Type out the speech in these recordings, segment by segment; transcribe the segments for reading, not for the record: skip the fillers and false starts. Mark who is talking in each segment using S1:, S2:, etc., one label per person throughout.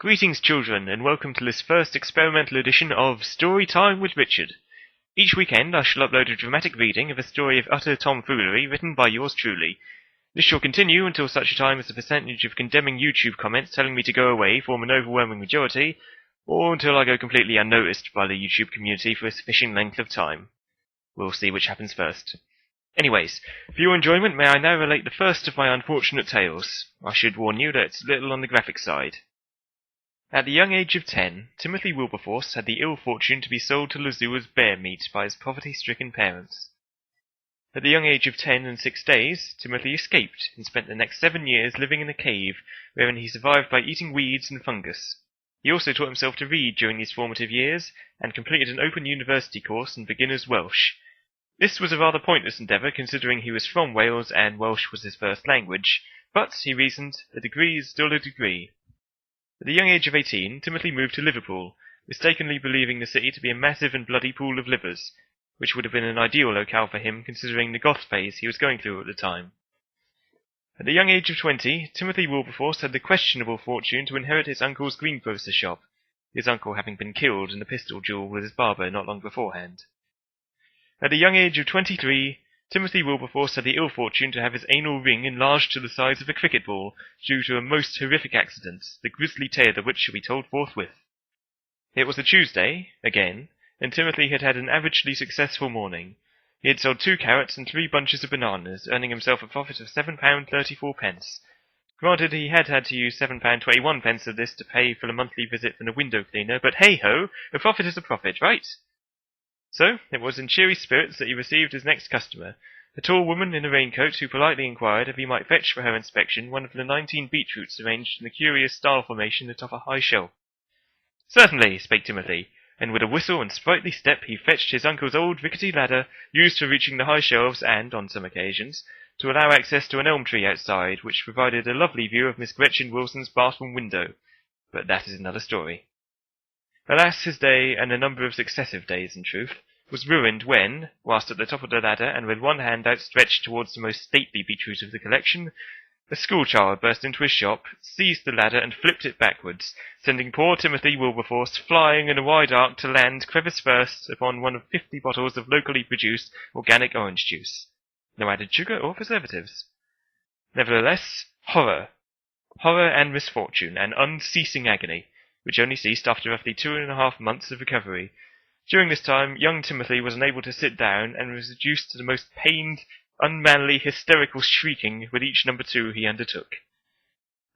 S1: Greetings, children, and welcome to this first experimental edition of Story Time with Richard. Each weekend I shall upload a dramatic reading of a story of utter tomfoolery written by yours truly. This shall continue until such a time as the percentage of condemning YouTube comments telling me to go away form an overwhelming majority, or until I go completely unnoticed by the YouTube community for a sufficient length of time. We'll see which happens first. Anyways, for your enjoyment, may I now relate the first of my unfortunate tales. I should warn you that it's a little on the graphic side. At the young age of 10, Timothy Wilberforce had the ill fortune to be sold to Lazoo as bear meat by his poverty-stricken parents. At the young age of 10 and 6 days, Timothy escaped and spent the next 7 years living in a cave, wherein he survived by eating weeds and fungus. He also taught himself to read during these formative years, and completed an open university course in beginner's Welsh. This was a rather pointless endeavour, considering he was from Wales and Welsh was his first language, but, he reasoned, a degree is still a degree. At the young age of 18, Timothy moved to Liverpool, mistakenly believing the city to be a massive and bloody pool of livers, which would have been an ideal locale for him considering the goth phase he was going through at the time. At the young age of 20, Timothy Wilberforce had the questionable fortune to inherit his uncle's greengrocer shop, his uncle having been killed in a pistol duel with his barber not long beforehand. At the young age of 23, Timothy Wilberforce had the ill fortune to have his anal ring enlarged to the size of a cricket ball due to a most horrific accident, the grisly tale of which shall be told forthwith. It was a Tuesday, again, and Timothy had had an averagely successful morning. He had sold 2 carrots and 3 bunches of bananas, earning himself a profit of £7.34. Granted, he had to use £7.21 of this to pay for a monthly visit from the window cleaner, but hey-ho, a profit is a profit, right? So, it was in cheery spirits that he received his next customer, a tall woman in a raincoat who politely inquired if he might fetch for her inspection one of the 19 beetroots arranged in a curious style formation atop a high shelf. Certainly, spake Timothy, and with a whistle and sprightly step he fetched his uncle's old rickety ladder, used for reaching the high shelves and, on some occasions, to allow access to an elm tree outside, which provided a lovely view of Miss Gretchen Wilson's bathroom window. But that is another story. Alas, his day, and a number of successive days in truth, was ruined when, whilst at the top of the ladder and with one hand outstretched towards the most stately beetroot of the collection, a schoolchild burst into his shop, seized the ladder and flipped it backwards, sending poor Timothy Wilberforce flying in a wide arc to land crevice first upon one of 50 bottles of locally produced organic orange juice. No added sugar or preservatives. Nevertheless, horror and misfortune, and unceasing agony, which only ceased after roughly 2.5 months of recovery. During this time, young Timothy was unable to sit down, and was reduced to the most pained, unmanly, hysterical shrieking with each number 2 he undertook.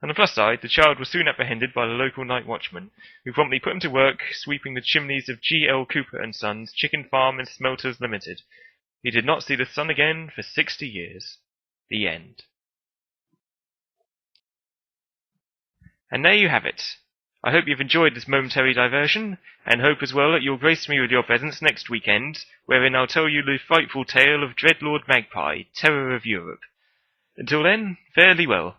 S1: On the plus side, the child was soon apprehended by the local night watchman, who promptly put him to work sweeping the chimneys of G.L. Cooper & Sons Chicken Farm and Smelters Limited. He did not see the sun again for 60 years. The end. And there you have it. I hope you've enjoyed this momentary diversion, and hope as well that you'll grace me with your presence next weekend, wherein I'll tell you the frightful tale of Dreadlord Magpie, Terror of Europe. Until then, fare thee well.